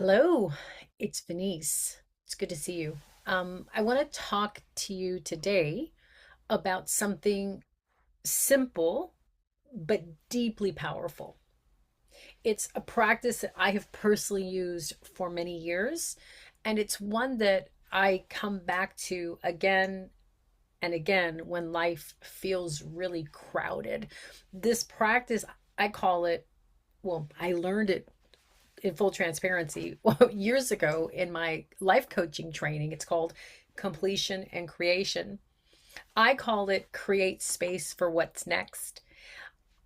Hello, it's Venice. It's good to see you. I want to talk to you today about something simple but deeply powerful. It's a practice that I have personally used for many years, and it's one that I come back to again and again when life feels really crowded. This practice, I call it, I learned it in full transparency years ago in my life coaching training. It's called completion and creation. I call it create space for what's next.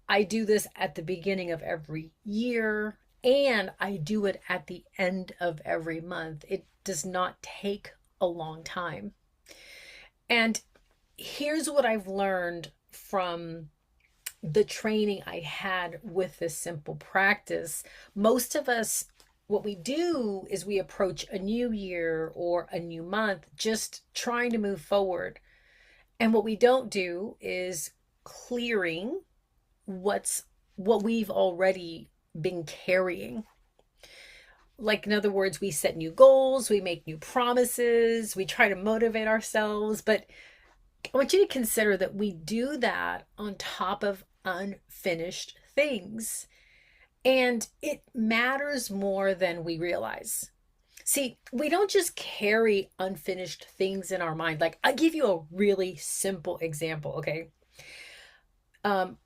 I do this at the beginning of every year and I do it at the end of every month. It does not take a long time. And here's what I've learned from the training I had with this simple practice. Most of us, what we do is we approach a new year or a new month just trying to move forward. And what we don't do is clearing what we've already been carrying. Like, in other words, we set new goals, we make new promises, we try to motivate ourselves, but I want you to consider that we do that on top of unfinished things. And it matters more than we realize. See, we don't just carry unfinished things in our mind. Like, I'll give you a really simple example, okay? Um,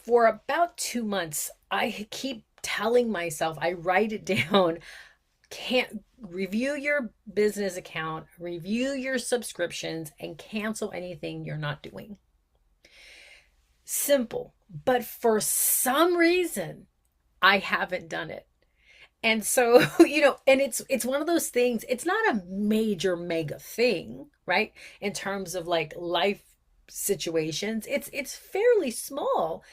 for about 2 months, I keep telling myself, I write it down, can't review your business account, review your subscriptions, and cancel anything you're not doing. Simple. But for some reason, I haven't done it. And so, and it's one of those things, it's not a major mega thing, right? In terms of like life situations. It's fairly small.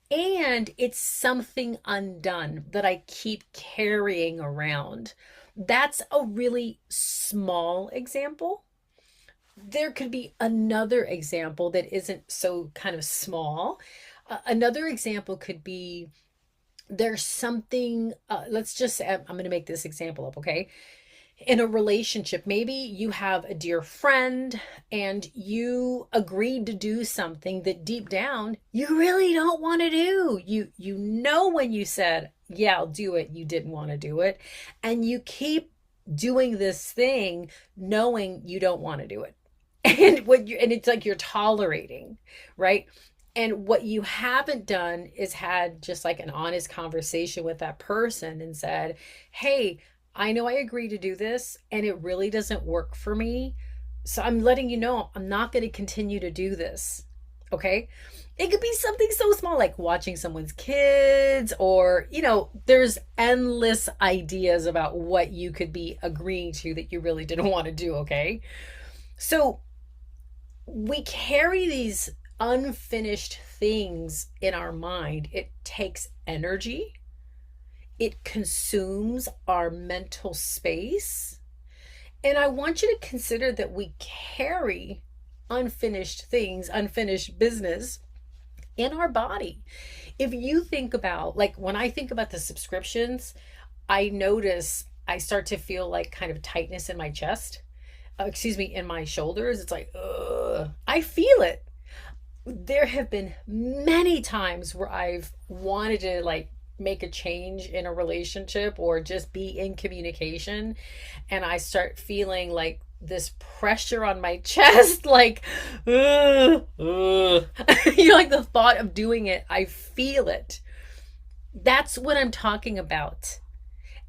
And it's something undone that I keep carrying around. That's a really small example. There could be another example that isn't so kind of small. Another example could be there's something, let's just say, I'm going to make this example up, okay? In a relationship, maybe you have a dear friend and you agreed to do something that deep down you really don't want to do. You know when you said, "Yeah, I'll do it," you didn't want to do it, and you keep doing this thing knowing you don't want to do it. And it's like you're tolerating, right? And what you haven't done is had just like an honest conversation with that person and said, "Hey, I know I agree to do this and it really doesn't work for me. So I'm letting you know I'm not going to continue to do this." Okay. It could be something so small like watching someone's kids, or, there's endless ideas about what you could be agreeing to that you really didn't want to do. Okay. So we carry these unfinished things in our mind. It takes energy, it consumes our mental space. And I want you to consider that we carry unfinished things, unfinished business in our body. If you think about, like, when I think about the subscriptions, I notice I start to feel like kind of tightness in my chest. Excuse me, in my shoulders. It's like, ugh, I feel it. There have been many times where I've wanted to like make a change in a relationship or just be in communication, and I start feeling like this pressure on my chest, like, like the thought of doing it, I feel it. That's what I'm talking about.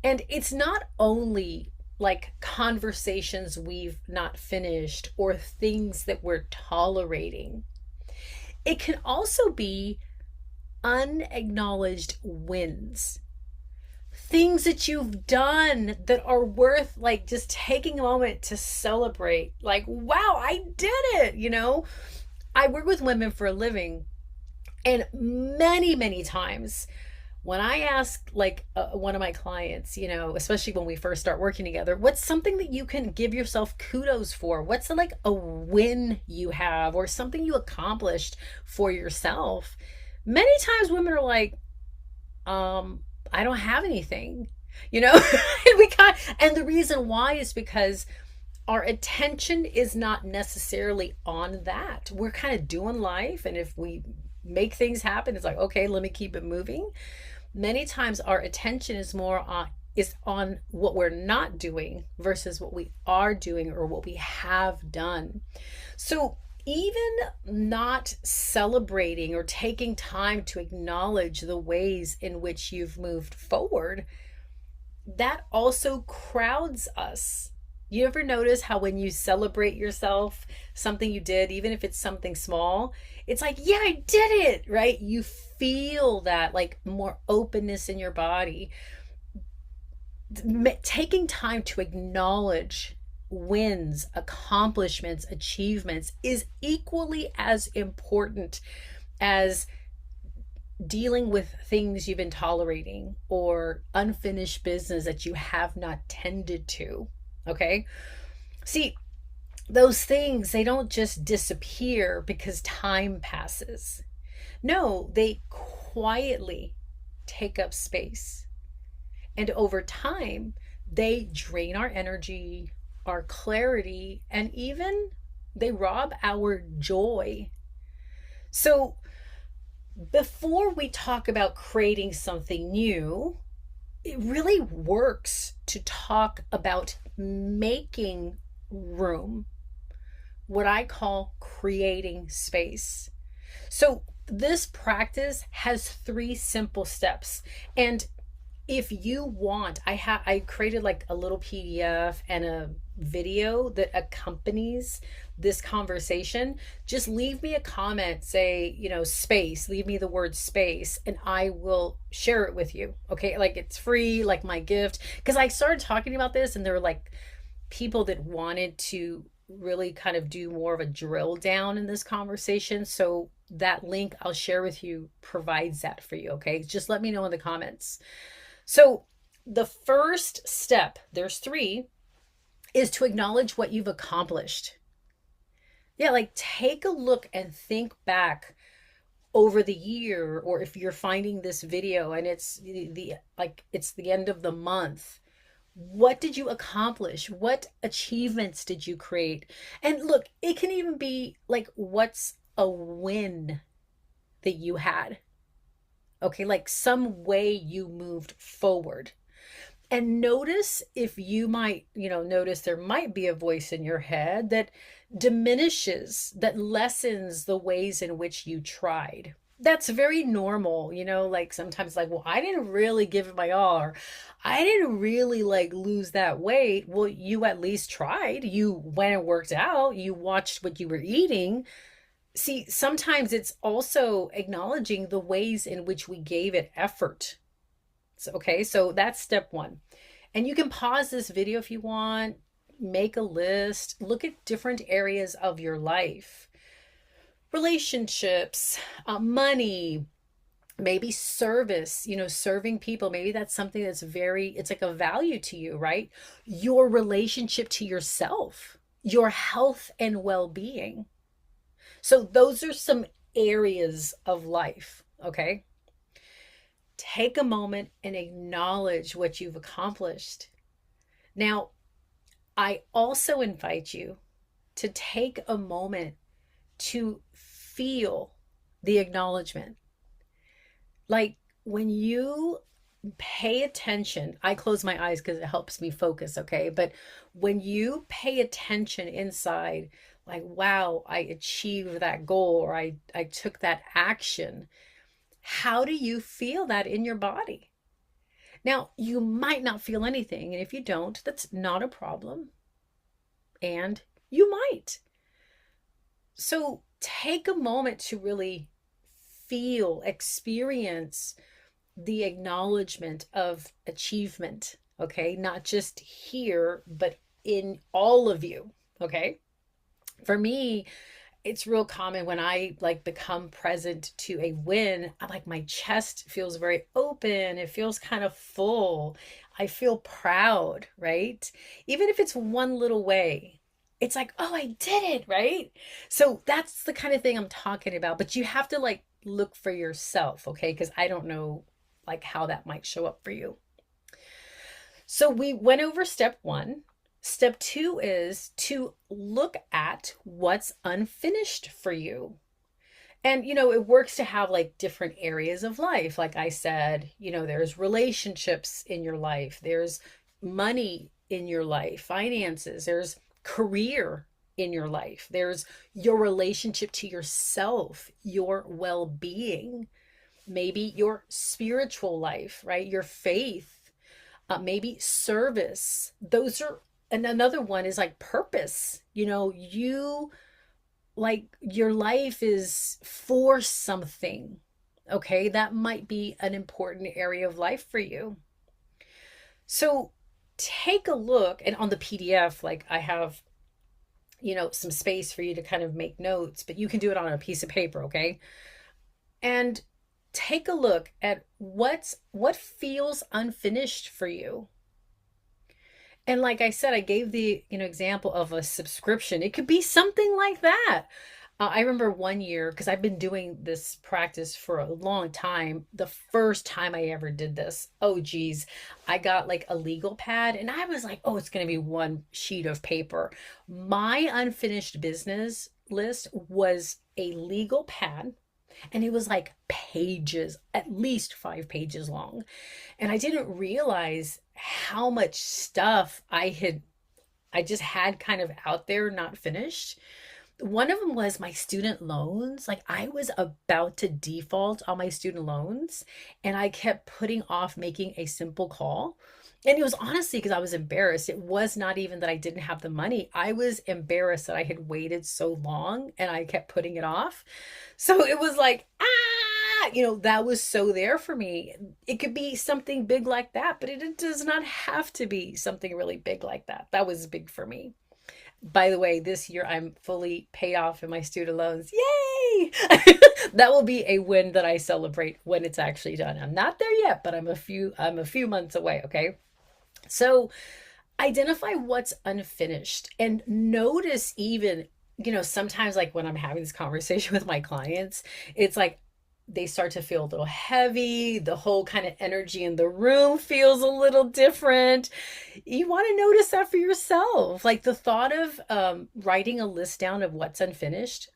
And it's not only like conversations we've not finished or things that we're tolerating. It can also be unacknowledged wins. Things that you've done that are worth like just taking a moment to celebrate. Like, wow, I did it. I work with women for a living, and many, many times when I ask like one of my clients, especially when we first start working together, what's something that you can give yourself kudos for? What's like a win you have or something you accomplished for yourself? Many times women are like, I don't have anything. you know? And we kind and the reason why is because our attention is not necessarily on that. We're kind of doing life, and if we make things happen, it's like, okay, let me keep it moving. Many times our attention is on what we're not doing versus what we are doing or what we have done. So even not celebrating or taking time to acknowledge the ways in which you've moved forward, that also crowds us. You ever notice how when you celebrate yourself, something you did, even if it's something small, it's like, yeah, I did it, right? You feel that like more openness in your body. Taking time to acknowledge wins, accomplishments, achievements is equally as important as dealing with things you've been tolerating or unfinished business that you have not tended to. Okay. See, those things, they don't just disappear because time passes. No, they quietly take up space. And over time, they drain our energy, our clarity, and even they rob our joy. So, before we talk about creating something new, it really works to talk about making room, what I call creating space. So, this practice has 3 simple steps. And if you want, I created like a little PDF and a video that accompanies this conversation. Just leave me a comment, say, space, leave me the word space, and I will share it with you. Okay, like it's free, like my gift. Because I started talking about this and there were like people that wanted to really kind of do more of a drill down in this conversation. So that link I'll share with you provides that for you. Okay, just let me know in the comments. So the first step, there's 3, is to acknowledge what you've accomplished. Yeah, like take a look and think back over the year, or if you're finding this video and it's it's the end of the month, what did you accomplish? What achievements did you create? And look, it can even be like, what's a win that you had? Okay, like some way you moved forward. And notice if you might, notice there might be a voice in your head that diminishes, that lessens the ways in which you tried. That's very normal, like sometimes like, well, I didn't really give it my all, or I didn't really like lose that weight. Well, you at least tried. You went and worked out, you watched what you were eating. See, sometimes it's also acknowledging the ways in which we gave it effort. So, okay, so that's step 1. And you can pause this video if you want, make a list, look at different areas of your life, relationships, money, maybe service, serving people. Maybe that's something that's it's like a value to you, right? Your relationship to yourself, your health and well-being. So those are some areas of life, okay? Take a moment and acknowledge what you've accomplished. Now, I also invite you to take a moment to feel the acknowledgement. Like when you pay attention, I close my eyes because it helps me focus, okay? But when you pay attention inside, like, wow, I achieved that goal, or I took that action, how do you feel that in your body? Now, you might not feel anything, and if you don't, that's not a problem. And you might. So take a moment to really feel, experience the acknowledgement of achievement, okay? Not just here, but in all of you, okay? For me, it's real common when I like become present to a win, I'm like my chest feels very open. It feels kind of full. I feel proud, right? Even if it's one little way, it's like, oh, I did it, right? So that's the kind of thing I'm talking about. But you have to like look for yourself, okay? Because I don't know like how that might show up for you. So we went over step one. Step two is to look at what's unfinished for you. And, it works to have like different areas of life. Like I said, there's relationships in your life, there's money in your life, finances, there's career in your life, there's your relationship to yourself, your well being, maybe your spiritual life, right? Your faith, maybe service. Those are, and another one is like purpose. You like your life is for something. Okay, that might be an important area of life for you. So take a look, and on the PDF, like I have, some space for you to kind of make notes, but you can do it on a piece of paper, okay? And take a look at what feels unfinished for you. And like I said, I gave the example of a subscription. It could be something like that. I remember one year, because I've been doing this practice for a long time. The first time I ever did this, oh geez, I got like a legal pad, and I was like, oh, it's going to be one sheet of paper. My unfinished business list was a legal pad, and it was like pages, at least 5 pages long. And I didn't realize how much stuff I just had kind of out there, not finished. One of them was my student loans. Like I was about to default on my student loans, and I kept putting off making a simple call. And it was honestly because I was embarrassed. It was not even that I didn't have the money. I was embarrassed that I had waited so long and I kept putting it off. So it was like, that was so there for me. It could be something big like that, but it does not have to be something really big like that. That was big for me. By the way, this year I'm fully paid off in my student loans. Yay! That will be a win that I celebrate when it's actually done. I'm not there yet, but I'm a few months away, okay? So identify what's unfinished and notice even, sometimes like when I'm having this conversation with my clients, it's like they start to feel a little heavy. The whole kind of energy in the room feels a little different. You want to notice that for yourself. Like the thought of writing a list down of what's unfinished,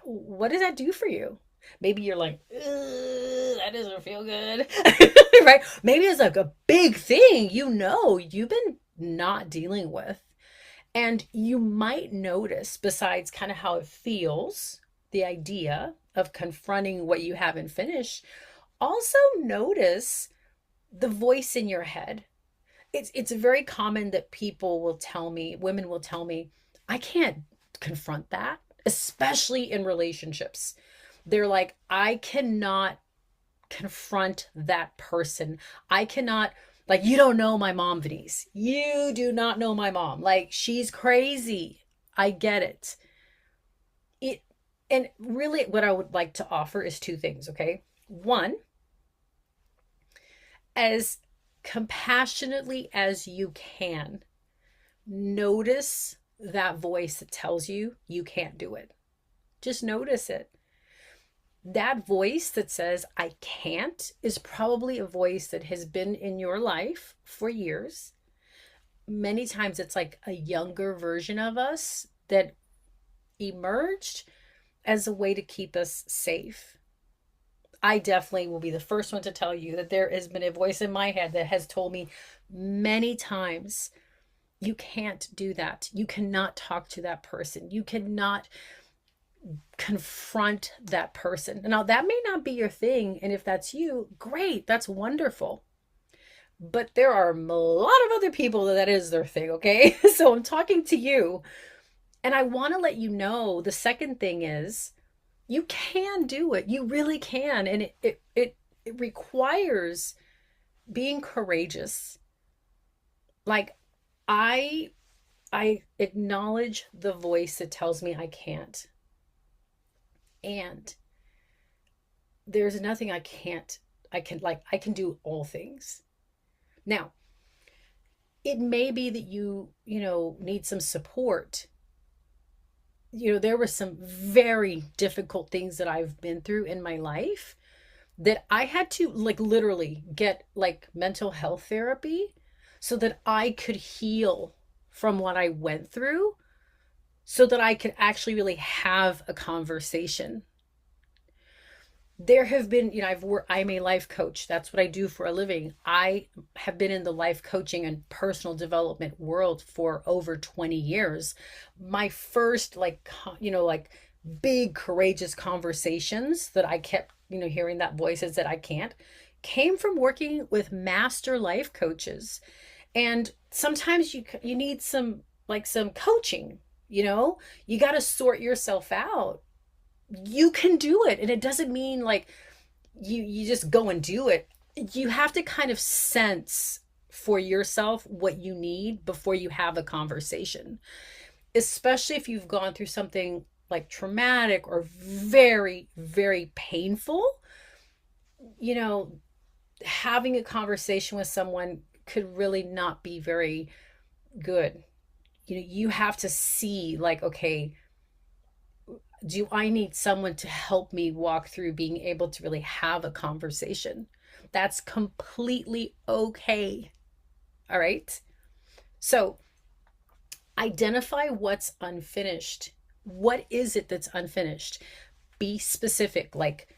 what does that do for you? Maybe you're like, that doesn't feel good, right? Maybe it's like a big thing, you've been not dealing with. And you might notice, besides kind of how it feels, the idea of confronting what you haven't finished, also notice the voice in your head. It's very common that women will tell me, I can't confront that, especially in relationships. They're like, I cannot confront that person. I cannot, like, you don't know my mom, Denise. You do not know my mom. Like, she's crazy. I get it. And really what I would like to offer is two things, okay? One, as compassionately as you can, notice that voice that tells you you can't do it. Just notice it. That voice that says, I can't, is probably a voice that has been in your life for years. Many times it's like a younger version of us that emerged as a way to keep us safe. I definitely will be the first one to tell you that there has been a voice in my head that has told me many times, you can't do that. You cannot talk to that person. You cannot confront that person. Now, that may not be your thing. And if that's you, great. That's wonderful. But there are a lot of other people that is their thing, okay? So I'm talking to you. And I want to let you know the second thing is you can do it. You really can. And it requires being courageous. Like I acknowledge the voice that tells me I can't. And there's nothing I can't. I can do all things. Now, it may be that you need some support. There were some very difficult things that I've been through in my life that I had to like literally get like mental health therapy so that I could heal from what I went through, so that I could actually really have a conversation. There have been, I'm a life coach. That's what I do for a living. I have been in the life coaching and personal development world for over 20 years. My first, like big courageous conversations that I kept, hearing that voices that I can't, came from working with master life coaches. And sometimes you need some coaching, you got to sort yourself out. You can do it, and it doesn't mean like you just go and do it. You have to kind of sense for yourself what you need before you have a conversation, especially if you've gone through something like traumatic or very, very painful. you know Having a conversation with someone could really not be very good. You have to see, like, okay, do I need someone to help me walk through being able to really have a conversation? That's completely okay. All right. So identify what's unfinished. What is it that's unfinished? Be specific, like,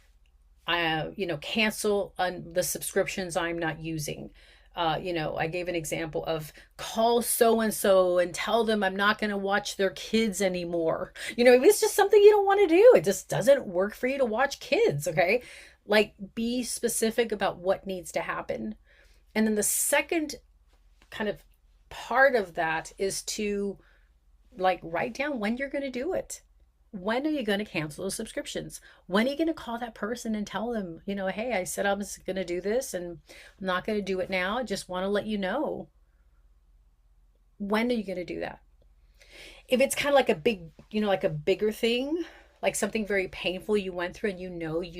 cancel on the subscriptions I'm not using. I gave an example of call so and so and tell them I'm not going to watch their kids anymore. If it's just something you don't want to do, it just doesn't work for you to watch kids. Okay. Like, be specific about what needs to happen. And then the second kind of part of that is to, like, write down when you're going to do it. When are you going to cancel those subscriptions? When are you going to call that person and tell them, hey, I said I was going to do this and I'm not going to do it now. I just want to let you know. When are you going to do that? If it's kind of like a big, like a bigger thing, like something very painful you went through and you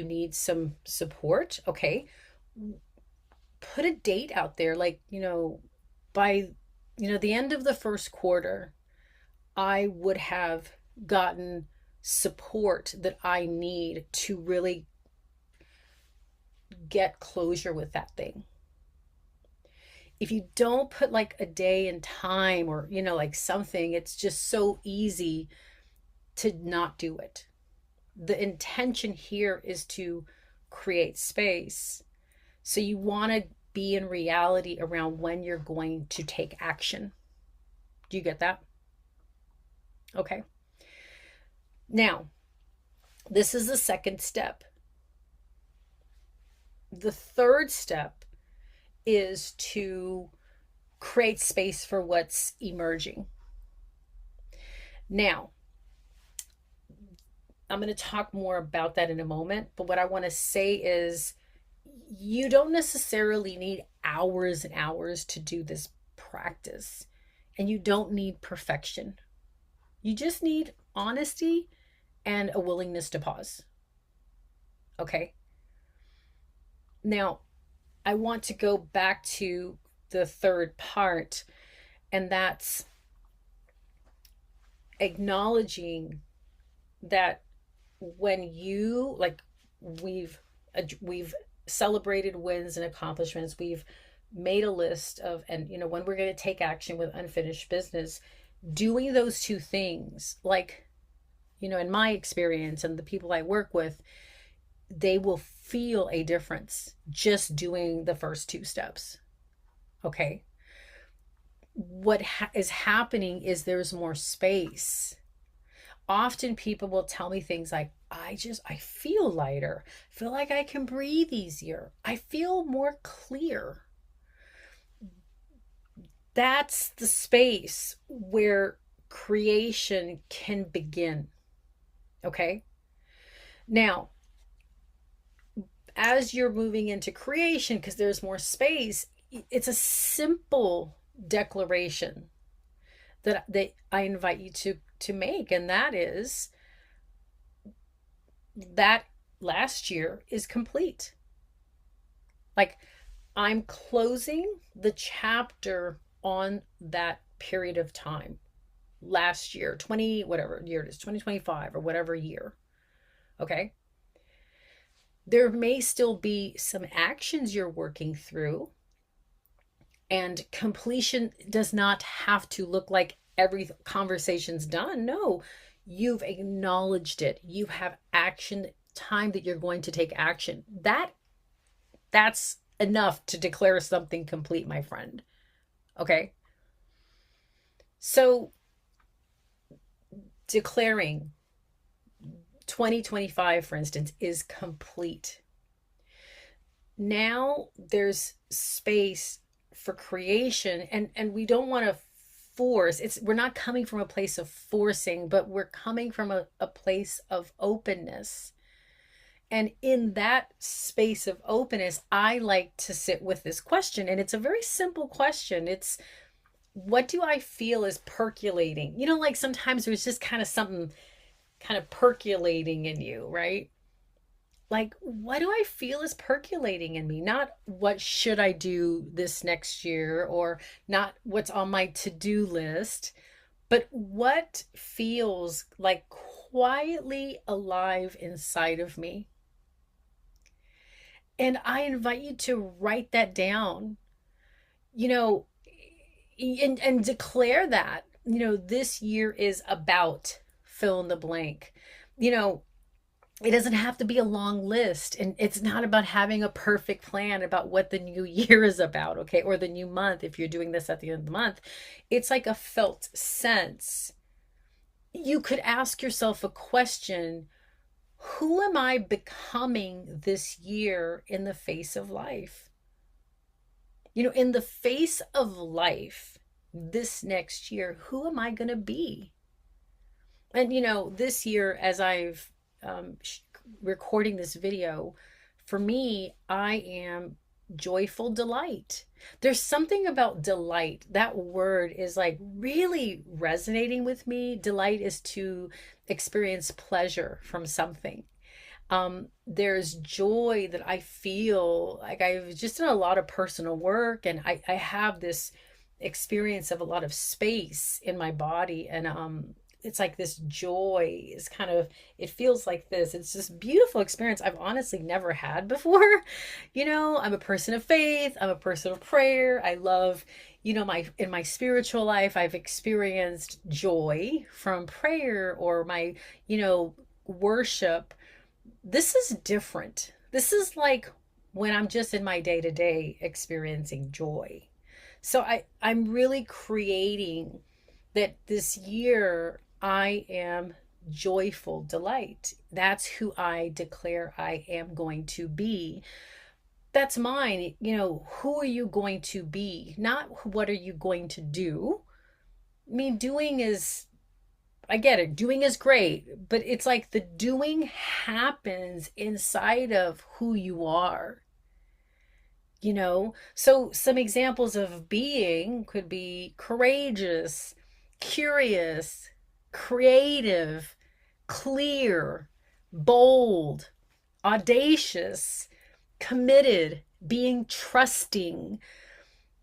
need some support, okay, put a date out there. Like, by, the end of the first quarter, I would have gotten support that I need to really get closure with that thing. If you don't put like a day and time, or like something, it's just so easy to not do it. The intention here is to create space. So you want to be in reality around when you're going to take action. Do you get that? Okay. Now, this is the second step. The third step is to create space for what's emerging. Now, I'm going to talk more about that in a moment, but what I want to say is you don't necessarily need hours and hours to do this practice, and you don't need perfection. You just need honesty and a willingness to pause. Okay. Now, I want to go back to the third part, and that's acknowledging that when you, like, we've celebrated wins and accomplishments, we've made a list of, and when we're going to take action with unfinished business, doing those two things, like, in my experience and the people I work with, they will feel a difference just doing the first two steps. Okay. What is happening is there's more space. Often people will tell me things like, I feel lighter. I feel like I can breathe easier. I feel more clear. That's the space where creation can begin. Okay. Now, as you're moving into creation, because there's more space, it's a simple declaration that I invite you to make. And that is that last year is complete. Like, I'm closing the chapter on that period of time. Last year, whatever year it is, 2025 or whatever year. Okay. There may still be some actions you're working through, And completion does not have to look like every conversation's done. No, you've acknowledged it. You have action time that you're going to take action. That's enough to declare something complete, my friend. Okay? So declaring 2025, for instance, is complete. Now there's space for creation, and we don't want to force. We're not coming from a place of forcing, but we're coming from a place of openness. And in that space of openness, I like to sit with this question. And it's a very simple question. It's, what do I feel is percolating? Like sometimes there's just kind of something kind of percolating in you, right? Like, what do I feel is percolating in me? Not what should I do this next year, or not what's on my to-do list, but what feels like quietly alive inside of me. And I invite you to write that down, you know, and declare that, this year is about fill in the blank. You know, it doesn't have to be a long list, and it's not about having a perfect plan about what the new year is about, okay? Or the new month if you're doing this at the end of the month. It's like a felt sense. You could ask yourself a question: who am I becoming this year in the face of life? In the face of life this next year, who am I going to be? And this year, as I've recording this video, for me, I am joyful delight. There's something about delight. That word is like really resonating with me. Delight is to experience pleasure from something. There's joy that I feel. Like, I've just done a lot of personal work, and I have this experience of a lot of space in my body, and it's like this joy is kind of, it feels like this. It's this beautiful experience I've honestly never had before. I'm a person of faith. I'm a person of prayer. I love, in my spiritual life, I've experienced joy from prayer or my, worship. This is different. This is like when I'm just in my day-to-day experiencing joy. So I'm really creating that this year. I am joyful delight. That's who I declare I am going to be. That's mine. Who are you going to be? Not what are you going to do? I mean, I get it. Doing is great, but it's like the doing happens inside of who you are. So some examples of being could be courageous, curious, creative, clear, bold, audacious, committed, being trusting.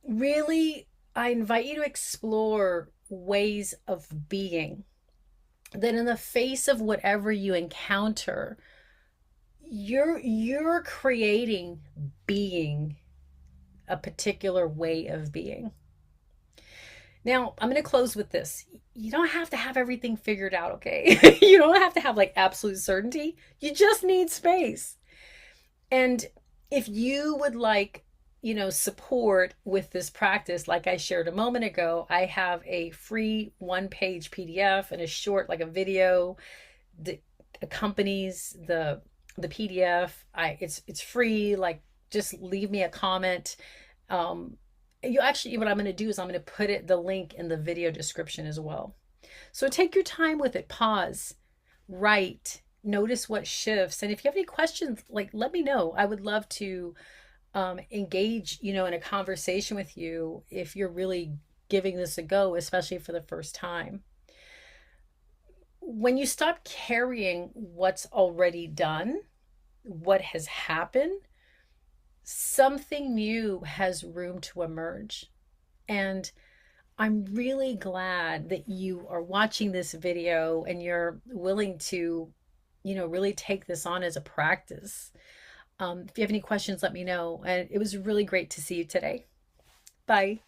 Really, I invite you to explore ways of being that in the face of whatever you encounter, you're creating being a particular way of being. Now, I'm going to close with this. You don't have to have everything figured out, okay? You don't have to have like absolute certainty. You just need space. And if you would like, support with this practice, like I shared a moment ago, I have a free 1-page PDF and a short, like a video that accompanies the PDF. It's free. Like, just leave me a comment. What I'm going to do is I'm going to put the link in the video description as well. So take your time with it. Pause, write, notice what shifts. And if you have any questions, like, let me know. I would love to engage, in a conversation with you if you're really giving this a go, especially for the first time. When you stop carrying what's already done, what has happened, something new has room to emerge. And I'm really glad that you are watching this video and you're willing to, really take this on as a practice. If you have any questions, let me know. And it was really great to see you today. Bye.